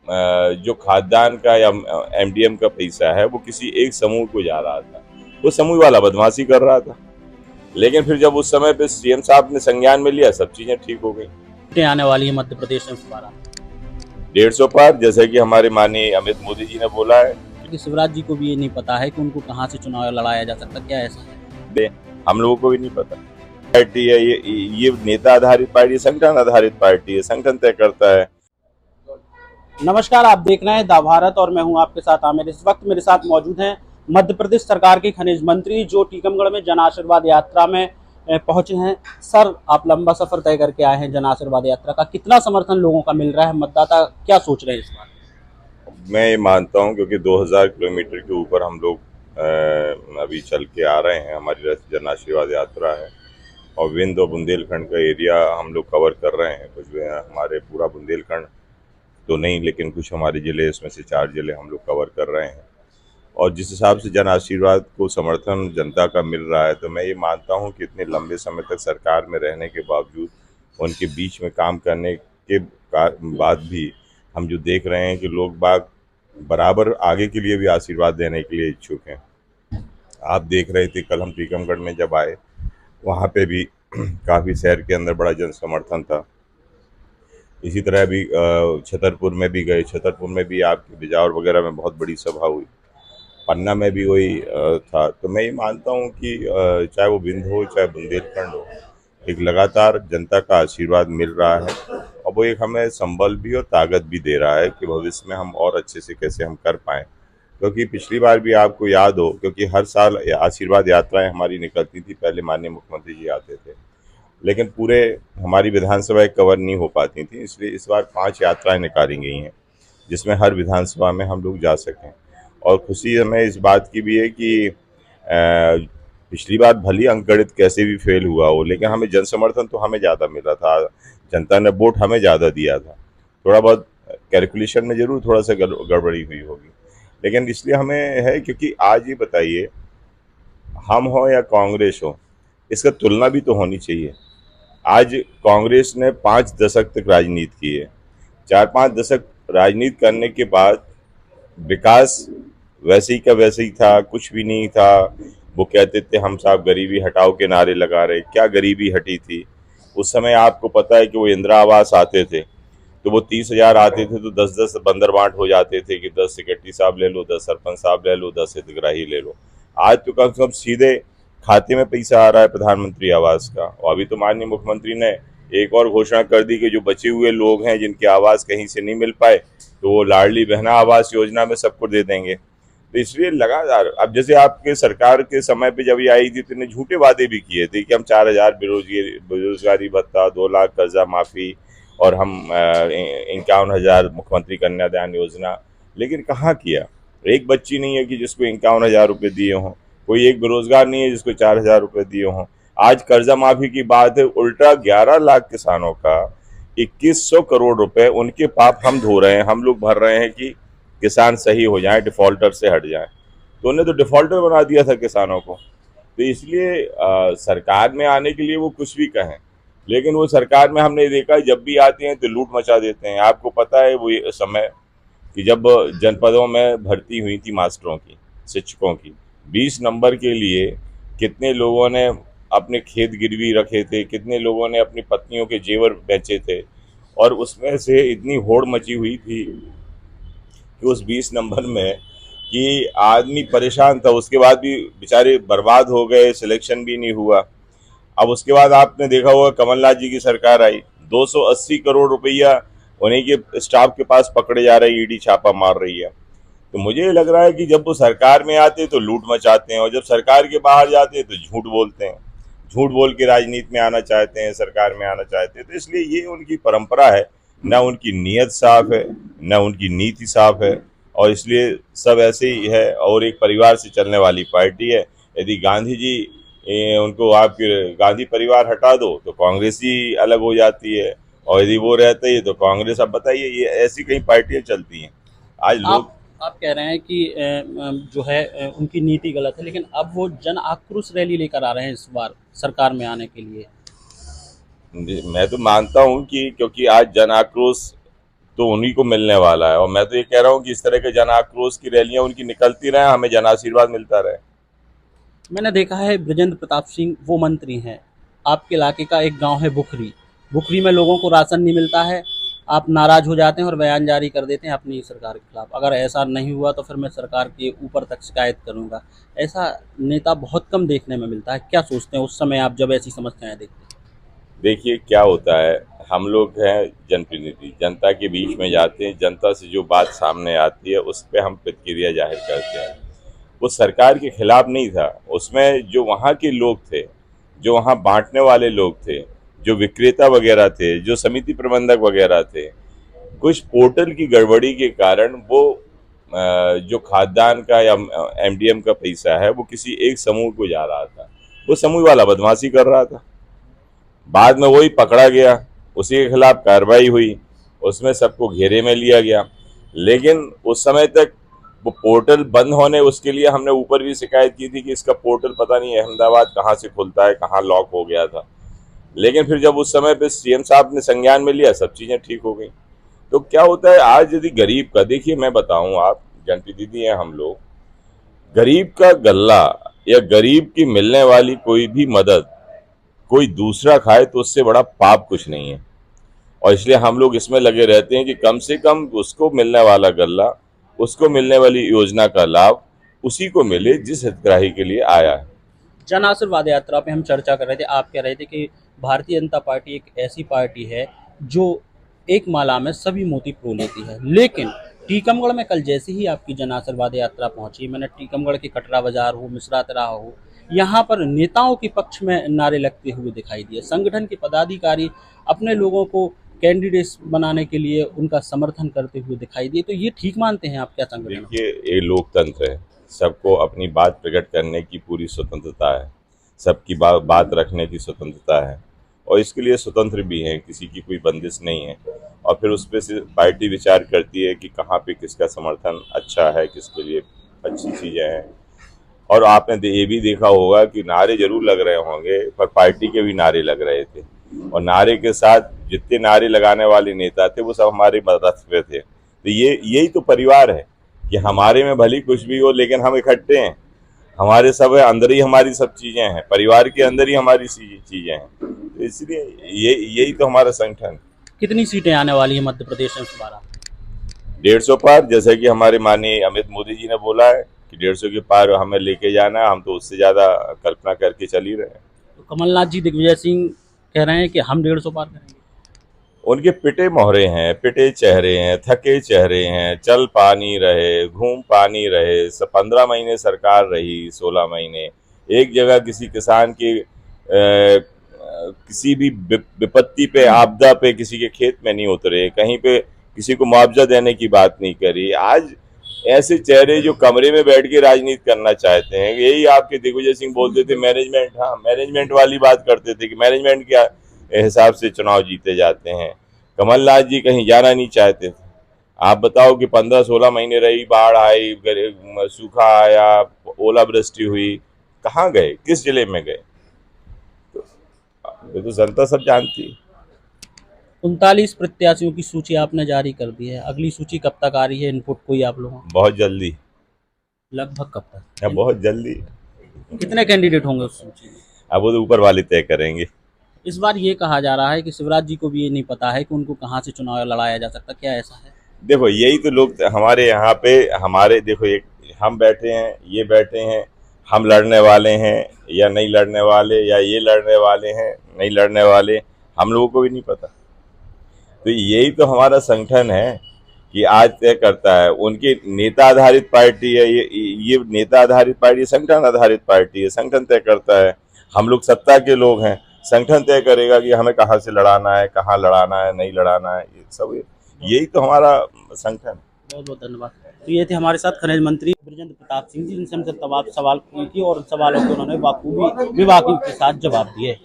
जो खाद्यान्न का या एमडीएम का पैसा है वो किसी एक समूह को जा रहा था। वो समूह वाला बदमाशी कर रहा था, लेकिन फिर जब उस समय पे सीएम साहब ने संज्ञान में लिया, सब चीजें ठीक हो गई। सीटें आने वाली है मध्य प्रदेश में इस बार 150 पार, जैसे कि हमारे माननीय अमित मोदी जी ने बोला है। कि शिवराज जी को भी ये नहीं पता है कि उनको कहाँ से चुनाव लड़ाया जा सकता, क्या ऐसा है? हम लोगों को भी नहीं पता। पार्टी है ये नेता आधारित पार्टी, संगठन आधारित पार्टी है, संगठन तय करता है। नमस्कार, आप देख रहे हैं दा भारत और मैं हूं आपके साथ आमिर। इस वक्त मेरे साथ मौजूद हैं मध्य प्रदेश सरकार के खनिज मंत्री जो टीकमगढ़ में जन आशीर्वाद यात्रा में पहुंचे हैं। सर, आप लंबा सफर तय करके आए हैं जन आशीर्वाद यात्रा का, कितना समर्थन लोगों का मिल रहा है? मतदाता क्या सोच रहे हैं इस बार? मैं ये मानता हूँ क्योंकि 2000 किलोमीटर के ऊपर हम लोग अभी चल के आ रहे हैं, हमारी जन आशीर्वाद यात्रा है और विंध्य और बुंदेलखंड का एरिया हम लोग कवर कर रहे हैं। कुछ हमारे पूरा बुंदेलखंड तो नहीं, लेकिन कुछ हमारे ज़िले, इसमें से 4 ज़िले हम लोग कवर कर रहे हैं। और जिस हिसाब से जन आशीर्वाद को समर्थन जनता का मिल रहा है, तो मैं ये मानता हूँ कि इतने लंबे समय तक सरकार में रहने के बावजूद, उनके बीच में काम करने के बाद भी हम जो देख रहे हैं कि लोग बाग बराबर आगे के लिए भी आशीर्वाद देने के लिए इच्छुक हैं। आप देख रहे थे कल हम टीकमगढ़ में जब आए, वहाँ पे भी काफ़ी शहर के अंदर बड़ा जन समर्थन था। इसी तरह अभी छतरपुर में भी गए, छतरपुर में भी आपके बिजावर वगैरह में बहुत बड़ी सभा हुई, पन्ना में भी वही था। तो मैं ये मानता हूँ कि चाहे वो विंध्य हो चाहे बुंदेलखंड हो, एक लगातार जनता का आशीर्वाद मिल रहा है और वो एक हमें संबल भी और ताकत भी दे रहा है कि भविष्य में हम और अच्छे से कैसे हम कर पाएँ। क्योंकि पिछली बार भी आपको याद हो, क्योंकि हर साल आशीर्वाद यात्राएं हमारी निकलती थी, पहले माननीय मुख्यमंत्री जी आते थे, लेकिन पूरे हमारी विधानसभा कवर नहीं हो पाती थी। इसलिए इस बार 5 यात्राएं निकाली गई हैं जिसमें हर विधानसभा में हम लोग जा सकें। और खुशी हमें इस बात की भी है कि पिछली बार भली अंकगणित कैसे भी फेल हुआ हो, लेकिन हमें जन समर्थन तो हमें ज़्यादा मिला था, जनता ने वोट हमें ज़्यादा दिया था। थोड़ा बहुत कैलकुलेशन में ज़रूर थोड़ा सा गड़बड़ी हुई होगी, लेकिन इसलिए हमें है क्योंकि आज ये बताइए, हम हो या कांग्रेस हो, इसका तुलना भी तो होनी चाहिए। आज कांग्रेस ने 5 दशक तक राजनीति की है। 4-5 दशक राजनीति करने के बाद विकास वैसे ही का वैसे ही था, कुछ भी नहीं था। वो कहते थे हम साहब गरीबी हटाओ के नारे लगा रहे, क्या गरीबी हटी थी? उस समय आपको पता है कि वो इंदिरा आवास आते थे तो वो 30,000 आते थे तो 10-10 बंदर बांट हो जाते थे कि 10 सेक्रेटरी साहब ले लो, 10 सरपंच साहब ले लो, 10 हितग्राही ले लो। आज तो कम से कम सीधे खाते में पैसा आ रहा है प्रधानमंत्री आवास का। और अभी तो माननीय मुख्यमंत्री ने एक और घोषणा कर दी कि जो बचे हुए लोग हैं जिनके आवास कहीं से नहीं मिल पाए, तो वो लाडली बहना आवास योजना में सबको दे देंगे। तो इसलिए लगातार, अब जैसे आपके सरकार के समय पे जब ये आई थी तो इन्हें झूठे वादे भी किए थे कि हम 4,000 बेरोजगारी भत्ता, 2 लाख कर्जा माफ़ी और हम 51,000 मुख्यमंत्री कन्यादान योजना, लेकिन कहाँ किया? एक बच्ची नहीं है कि जिसको 51,000 रुपये दिए हों, कोई एक बेरोजगार नहीं है जिसको 4,000 रुपये दिए हों। आज कर्जा माफ़ी की बात है, उल्टा 11 लाख किसानों का 2100 करोड़ रुपए उनके पाप हम धो रहे हैं, हम लोग भर रहे हैं कि किसान सही हो जाएं, डिफॉल्टर से हट जाएं। तो उन्हें तो डिफॉल्टर बना दिया था किसानों को। तो इसलिए सरकार में आने के लिए वो कुछ भी कहें, लेकिन वो सरकार में हमने देखा जब भी आते हैं तो लूट मचा देते हैं। आपको पता है वो ये समय कि जब जनपदों में भर्ती हुई थी मास्टरों की, शिक्षकों की, 20 नंबर के लिए कितने लोगों ने अपने खेत गिरवी रखे थे, कितने लोगों ने अपनी पत्नियों के जेवर बेचे थे, और उसमें से इतनी होड़ मची हुई थी कि उस 20 नंबर में कि आदमी परेशान था। उसके बाद भी बेचारे बर्बाद हो गए, सिलेक्शन भी नहीं हुआ। अब उसके बाद आपने देखा होगा कमलनाथ जी की सरकार आई, 280 करोड़ रुपया उन्हीं के स्टाफ के पास पकड़े जा रहे, ईडी छापा मार रही है। तो मुझे लग रहा है कि जब वो सरकार में आते तो लूट मचाते हैं और जब सरकार के बाहर जाते हैं तो झूठ बोलते हैं, झूठ बोल के राजनीति में आना चाहते हैं, सरकार में आना चाहते हैं। तो इसलिए ये उनकी परंपरा है, न उनकी नीयत साफ है न उनकी नीति साफ है, और इसलिए सब ऐसे ही है। और एक परिवार से चलने वाली पार्टी है। यदि गांधी जी उनको आपके गांधी परिवार हटा दो तो कांग्रेस ही अलग हो जाती है, और यदि वो रहते ही तो कांग्रेस। अब बताइए, ये ऐसी कई पार्टियां चलती हैं आज लोग। आप कह रहे हैं कि जो है उनकी नीति गलत है, लेकिन अब वो जन आक्रोश रैली लेकर आ रहे हैं इस बार सरकार में आने के लिए। मैं तो मानता हूं कि क्योंकि आज जन आक्रोश तो उन्हीं को मिलने वाला है। और मैं तो ये कह रहा हूँ कि इस तरह के जन आक्रोश की रैलियां उनकी निकलती रहे, हमें जन आशीर्वाद मिलता रहे। मैंने देखा है बृजेंद्र प्रताप सिंह वो मंत्री हैं, आपके इलाके का एक गांव है बुखरी, बुखरी में लोगों को राशन नहीं मिलता है, आप नाराज हो जाते हैं और बयान जारी कर देते हैं अपनी सरकार के खिलाफ, अगर ऐसा नहीं हुआ तो फिर मैं सरकार के ऊपर तक शिकायत करूंगा। ऐसा नेता बहुत कम देखने में मिलता है, क्या सोचते हैं उस समय आप जब ऐसी समस्याएं देखते हैं? देखिए क्या होता है, हम लोग हैं जनप्रतिनिधि, जनता के बीच में जाते हैं, जनता से जो बात सामने आती है उस पर हम प्रतिक्रिया जाहिर करते हैं। वो सरकार के खिलाफ नहीं था, उसमें जो वहाँ के लोग थे, जो वहाँ बांटने वाले लोग थे, जो विक्रेता वगैरह थे, जो समिति प्रबंधक वगैरह थे, कुछ पोर्टल की गड़बड़ी के कारण वो जो खाद्यान्न का या एमडीएम का पैसा है वो किसी एक समूह को जा रहा था, वो समूह वाला बदमाशी कर रहा था। बाद में वही पकड़ा गया, उसी के खिलाफ कार्रवाई हुई, उसमें सबको घेरे में लिया गया। लेकिन उस समय तक वो पोर्टल बंद होने, उसके लिए हमने ऊपर भी शिकायत की थी कि इसका पोर्टल पता नहीं अहमदाबाद कहाँ से खुलता है, कहाँ लॉक हो गया था। लेकिन फिर जब उस समय पे सीएम साहब ने संज्ञान में लिया, सब चीज़ें ठीक हो गई। तो क्या होता है, आज यदि गरीब का, देखिए मैं बताऊं, आप जनप्रतिनिधि हैं हम लोग, गरीब का गल्ला या गरीब की मिलने वाली कोई भी मदद कोई दूसरा खाए तो उससे बड़ा पाप कुछ नहीं है। और इसलिए हम लोग इसमें लगे रहते हैं कि कम से कम उसको मिलने वाला गल्ला, उसको मिलने वाली योजना का लाभ उसी को मिले जिस हितग्राही के लिए आया है। जन आशीर्वाद यात्रा पे हम चर्चा कर रहे थे, आप कह रहे थे कि भारतीय जनता पार्टी एक ऐसी पार्टी है जो एक माला में सभी मोती पिरो लेती है, लेकिन टीकमगढ़ में कल जैसे ही आपकी जन आशीर्वाद यात्रा पहुंची, मैंने टीकमगढ़ के कटरा बाजार हो, मिश्रा तिराहा हो, यहाँ पर नेताओं के पक्ष में नारे लगते हुए दिखाई दिए, संगठन के पदाधिकारी अपने लोगों को कैंडिडेट्स बनाने के लिए उनका समर्थन करते हुए दिखाई दिए। तो ये ठीक मानते हैं आप क्या संगठन? देखिए, ये लोकतंत्र है, सबको अपनी बात प्रकट करने की पूरी स्वतंत्रता है, सबकी बात रखने की स्वतंत्रता है, और इसके लिए स्वतंत्र भी हैं, किसी की कोई बंदिश नहीं है। और फिर उस पर से पार्टी विचार करती है कि कहाँ पे किसका समर्थन अच्छा है, किसके लिए अच्छी चीज़ें हैं। और आपने ये भी देखा होगा कि नारे जरूर लग रहे होंगे, पर पार्टी के भी नारे लग रहे थे, और नारे के साथ जितने नारे लगाने वाले नेता थे वो सब हमारे मदद पे थे। तो यही तो परिवार है कि हमारे में भली कुछ भी हो लेकिन हम इकट्ठे हैं, हमारे सब अंदर ही हमारी सब चीज़ें हैं, परिवार के अंदर ही हमारी चीज़ें हैं। तो इसलिए यही तो हमारा संगठन। कितनी सीटें आने वाली है मध्य प्रदेश में दोबारा? 150 पार, जैसे कि हमारे माननीय अमित मोदी जी ने बोला है कि 150 के पार हमें लेके जाना है, हम तो उससे ज़्यादा कल्पना करके चल ही रहे हैं। तो कमलनाथ जी दिग्विजय सिंह कह रहे हैं कि हम 150 पार करेंगे। उनके पिटे मोहरे हैं, पिटे चेहरे हैं, थके चेहरे हैं, चल पानी रहे, घूम पानी रहे, 15 महीने सरकार रही, 16 महीने एक जगह किसी किसान की किसी भी विपत्ति पे, आपदा पे किसी के खेत में नहीं उतरे, कहीं पे किसी को मुआवजा देने की बात नहीं करी। आज ऐसे चेहरे जो कमरे में बैठ के राजनीति करना चाहते हैं, यही आपके दिग्विजय सिंह बोलते थे मैनेजमेंट, हाँ मैनेजमेंट वाली बात करते थे कि मैनेजमेंट क्या हिसाब से चुनाव जीते जाते हैं। कमलनाथ जी कहीं जाना नहीं चाहते थे। आप बताओ कि 15-16 महीने रही, बाढ़ आई, सूखा आया, ओलावृष्टि हुई, कहाँ गए, किस जिले में गए? ये तो जनता सब जानती है। 39 प्रत्याशियों की सूची आपने जारी कर दी है, अगली सूची कब तक आ रही है? इनपुट कोई आप लोगों को? बहुत जल्दी। लगभग कब तक? या बहुत जल्दी। कितने कैंडिडेट होंगे उस सूची में? अब वो तो ऊपर वाले तय करेंगे। इस बार ये कहा जा रहा है कि शिवराज जी को भी ये नहीं पता है कि उनको कहाँ से चुनाव लड़ाया जा सकता, क्या ऐसा है? देखो, यही तो लोग हमारे यहाँ पे, हमारे देखो, एक हम बैठे हैं, ये बैठे हैं, हम लड़ने वाले हैं या नहीं लड़ने वाले, या ये लड़ने वाले हैं नहीं लड़ने वाले, हम लोगों को भी नहीं पता। तो यही तो हमारा संगठन है कि आज तय करता है। उनकी नेता आधारित पार्टी है, ये नेता आधारित पार्टी, संगठन आधारित पार्टी है, संगठन तय करता है। हम लोग सत्ता के लोग हैं, संगठन तय करेगा कि हमें कहाँ से लड़ाना है, कहाँ लड़ाना है, नहीं लड़ाना है, ये सब यही तो हमारा संगठन। बहुत बहुत धन्यवाद। तो ये थे हमारे साथ खनिज मंत्री बृजेंद्र प्रताप सिंह जी, जिनसे हमसे तमाम सवाल पूछी और सवालों के उन्होंने बाखूबी के साथ जवाब दिए।